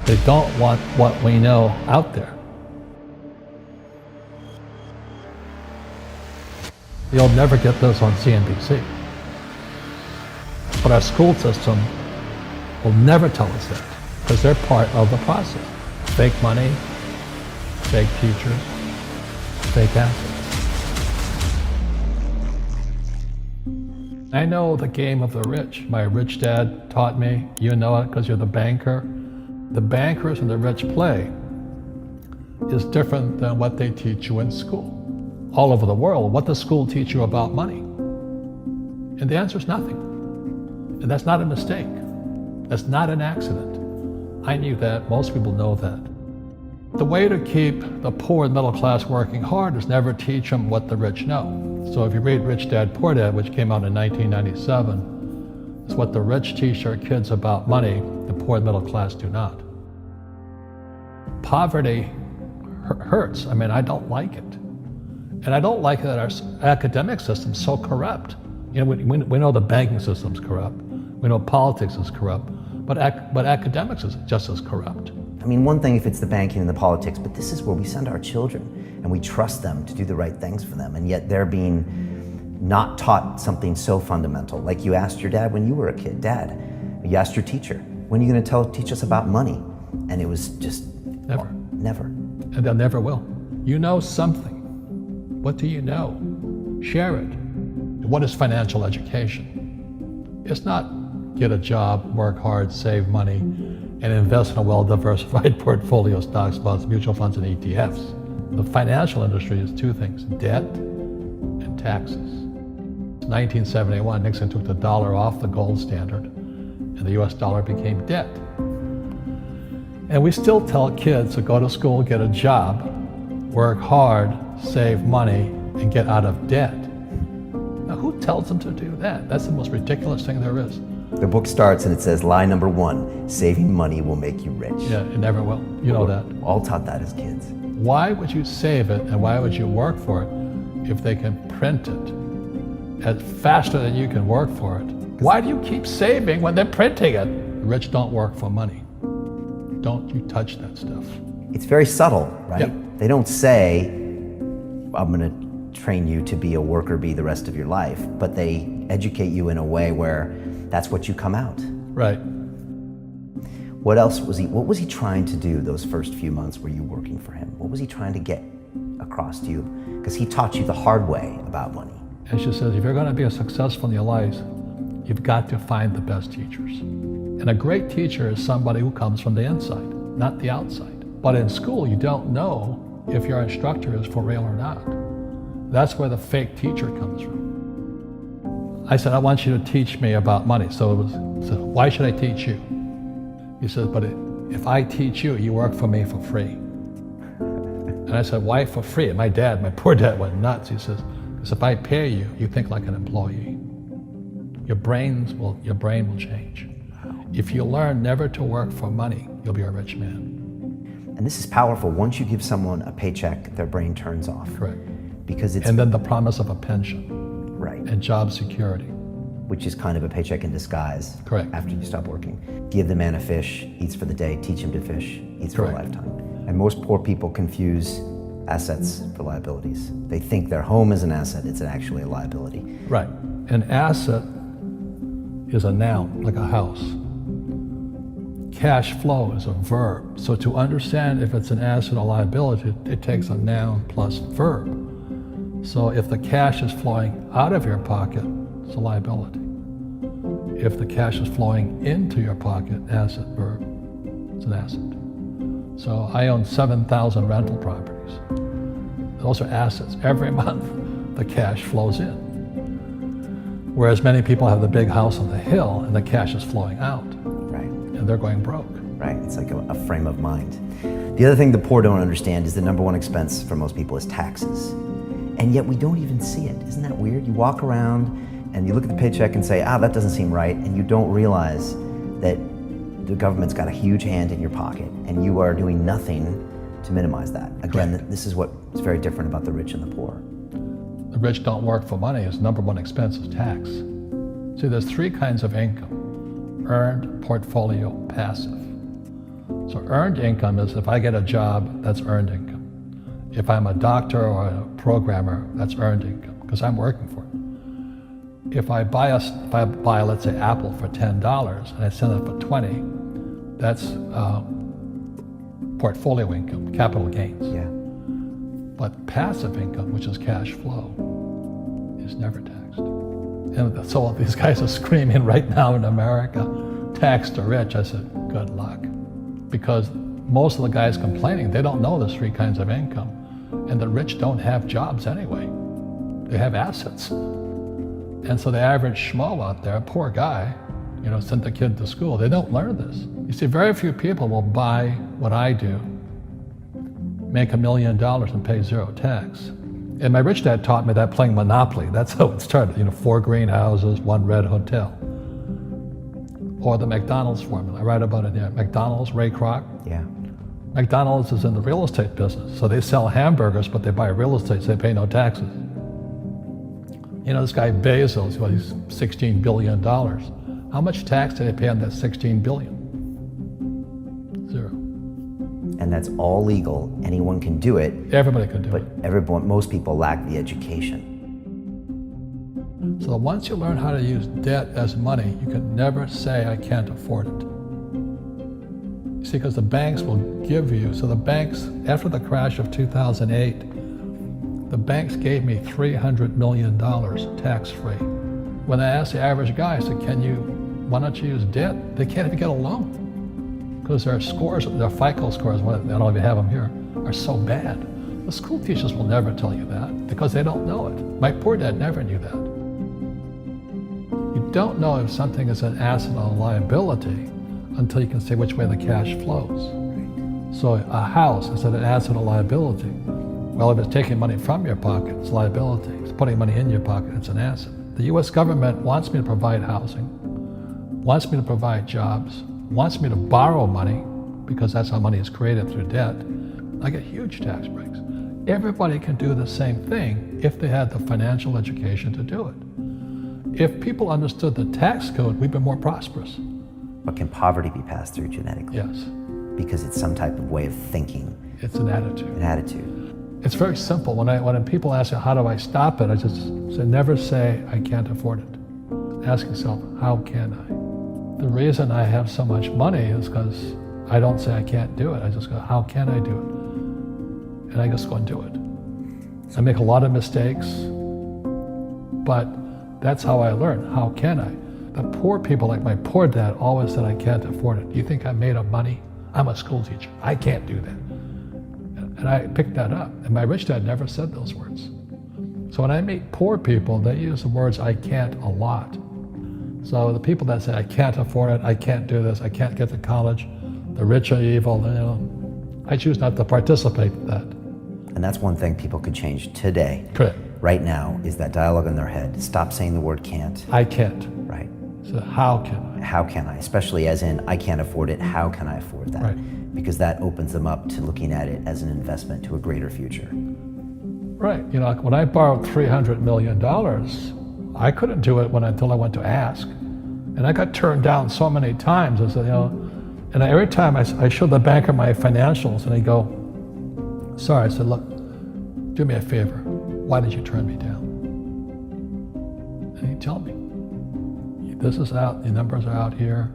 They don't want what we know out there. You'll never get this on CNBC. But our school system will never tell us that, because they're part of the process. Fake money, fake teachers, fake assets. I know the game of the rich. My rich dad taught me. You know it because you're the banker. The bankers and the rich play is different than what they teach you in school. All over the world, what does school teach you about money? And the answer is nothing. And that's not a mistake. That's not an accident. I knew that. Most people know that. The way to keep the poor and middle class working hard is never teach them what the rich know. So if you read Rich Dad, Poor Dad, which came out in 1997, it's what the rich teach their kids about money, the poor and middle class do not. Poverty hurts. I mean, I don't like it. And I don't like that our academic system's so corrupt. You know, we know the banking system's corrupt. We know politics is corrupt. But academics is just as corrupt. I mean, one thing if it's the banking and the politics, but this is where we send our children and we trust them to do the right things for them, and yet they're being not taught something so fundamental. Like you asked your dad when you were a kid, Dad, you asked your teacher, when are you going to teach us about money? And it was just never. Never. And they'll never will. You know something. What do you know? Share it. What is financial education? It's not get a job, work hard, save money, and invest in a well-diversified portfolio of stocks, bonds, mutual funds, and ETFs. The financial industry is two things, debt and taxes. In 1971, Nixon took the dollar off the gold standard, and the US dollar became debt. And we still tell kids to go to school, get a job, work hard, save money, and get out of debt. Now, who tells them to do that? That's the most ridiculous thing there is. The book starts and it says, lie number 1, saving money will make you rich. Yeah, it never will. You know that. All taught that as kids. Why would you save it and why would you work for it if they can print it faster than you can work for it? Why do you keep saving when they're printing it? The rich don't work for money. Don't you touch that stuff. It's very subtle, right? Yep. They don't say, I'm going to train you to be a worker bee the rest of your life, but they educate you in a way where that's what you come out. Right. What was he trying to do those first few months were you working for him? What was he trying to get across to you? Because he taught you the hard way about money. And she says, if you're going to be successful in your life, you've got to find the best teachers. And a great teacher is somebody who comes from the inside, not the outside. But in school, you don't know if your instructor is for real or not. That's where the fake teacher comes from. I said, I want you to teach me about money. So why should I teach you? He said, but if I teach you, you work for me for free. And I said, why for free? And my poor dad went nuts. He says, because if I pay you, you think like an employee. Your brain will change. If you learn never to work for money, you'll be a rich man. And this is powerful. Once you give someone a paycheck, their brain turns off. Correct. Because it's... And then the promise of a pension. Right. And job security. Which is kind of a paycheck in disguise. Correct. After you stop working. Give the man a fish, eats for the day, teach him to fish, eats for a lifetime. And most poor people confuse assets for liabilities. They think their home is an asset, it's actually a liability. Right. An asset is a noun, like a house. Cash flow is a verb. So to understand if it's an asset or liability, it takes a noun plus verb. So if the cash is flowing out of your pocket, it's a liability. If the cash is flowing into your pocket, asset, verb, it's an asset. So I own 7,000 rental properties. Those are assets. Every month, the cash flows in. Whereas many people have the big house on the hill and the cash is flowing out. Right. And they're going broke. Right, it's like a frame of mind. The other thing the poor don't understand is the number one expense for most people is taxes. And yet we don't even see it. Isn't that weird? You walk around and you look at the paycheck and say, that doesn't seem right, and you don't realize that the government's got a huge hand in your pocket and you are doing nothing to minimize that. Again, Correct. This is what's very different about the rich and the poor. The rich don't work for money. Its number one expense is tax. See, there's three kinds of income: earned, portfolio, passive. So earned income is if I get a job, that's earned income. If I'm a doctor or a programmer, that's earned income because I'm working for it. If I buy, let's say, Apple for $10 and I sell it for 20, that's portfolio income, capital gains. Yeah. But passive income, which is cash flow, is never taxed. And so these guys are screaming right now in America, tax the rich. I said, good luck. Because most of the guys complaining, they don't know there's three kinds of income. And the rich don't have jobs anyway. They have assets. And so the average schmo out there, poor guy, sent the kid to school. They don't learn this. You see, very few people will buy what I do, make $1 million and pay zero tax. And my rich dad taught me that playing Monopoly. That's how it started. 4 greenhouses, 1 red hotel. Or the McDonald's formula. I write about it here. McDonald's, Ray Kroc. Yeah. McDonald's is in the real estate business. So they sell hamburgers, but they buy real estate, so they pay no taxes. This guy Bezos, he's $16 billion. How much tax did they pay on that $16 billion? Zero. And that's all legal. Anyone can do it. Everybody can do it. But most people lack the education. So once you learn how to use debt as money, you can never say, I can't afford it. You see, because the banks will give you, so the banks, after the crash of 2008, the banks gave me $300 million tax-free. When I asked the average guy, I said, why don't you use debt? They can't even get a loan. Because their scores, their FICO scores, I don't know if you have them here, are so bad. The school teachers will never tell you that because they don't know it. My poor dad never knew that. You don't know if something is an asset or a liability until you can say which way the cash flows. So a house, is it an asset or liability? Well, if it's taking money from your pocket, it's liability. If it's putting money in your pocket, it's an asset. The US government wants me to provide housing, wants me to provide jobs, wants me to borrow money because that's how money is created through debt. I get huge tax breaks. Everybody can do the same thing if they had the financial education to do it. If people understood the tax code, we'd be more prosperous. But can poverty be passed through genetically? Yes. Because it's some type of way of thinking. It's an attitude. An attitude. It's very simple. When people ask me, how do I stop it? I just say, never say, I can't afford it. Ask yourself, how can I? The reason I have so much money is because I don't say I can't do it. I just go, how can I do it? And I just go and do it. I make a lot of mistakes, but that's how I learn. How can I? The poor people, like my poor dad, always said, I can't afford it. Do you think I'm made of money? I'm a school teacher. I can't do that. And I picked that up. And my rich dad never said those words. So when I meet poor people, they use the words I can't a lot. So the people that say, I can't afford it, I can't do this, I can't get to college, the rich are evil, I choose not to participate in that. And that's one thing people could change today. Correct. Right now is that dialogue in their head. Stop saying the word can't. I can't. Right. So how can I? How can I? Especially as in, I can't afford it, how can I afford that? Right. Because that opens them up to looking at it as an investment to a greater future. Right. When I borrowed $300 million, I couldn't do it until I went to ask. And I got turned down so many times. I said, and every time I showed the banker my financials and he'd go, sorry. I said, look, do me a favor. Why did you turn me down? And he'd tell me, this is out, the numbers are out here.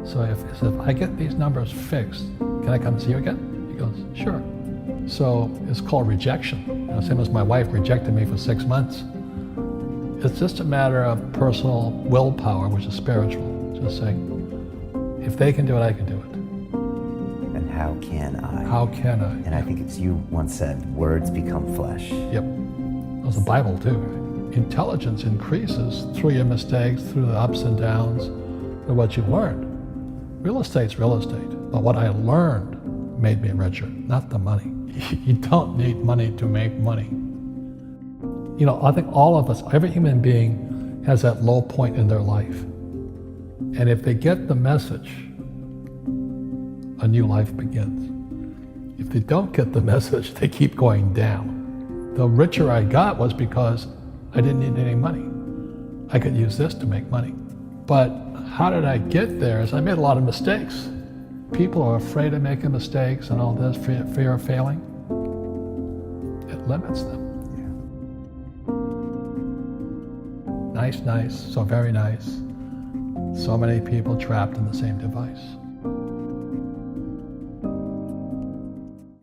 So if I get these numbers fixed, can I come see you again? He goes, sure. So it's called rejection. Same as my wife rejected me for 6 months. It's just a matter of personal willpower, which is spiritual. Just saying, if they can do it, I can do it. And how can I? How can I? And I think it's you once said, words become flesh. Yep. That was the Bible too. Right? Intelligence increases through your mistakes, through the ups and downs, through what you learned. Real estate's real estate, but what I learned made me richer, not the money. You don't need money to make money. I think all of us, every human being has that low point in their life. And if they get the message, a new life begins. If they don't get the message, they keep going down. The richer I got was because I didn't need any money. I could use this to make money. But how did I get there? Is I made a lot of mistakes. people are afraid of making mistakes and all this, fear of failing, it limits them. Nice, so very nice. So many people trapped in the same device.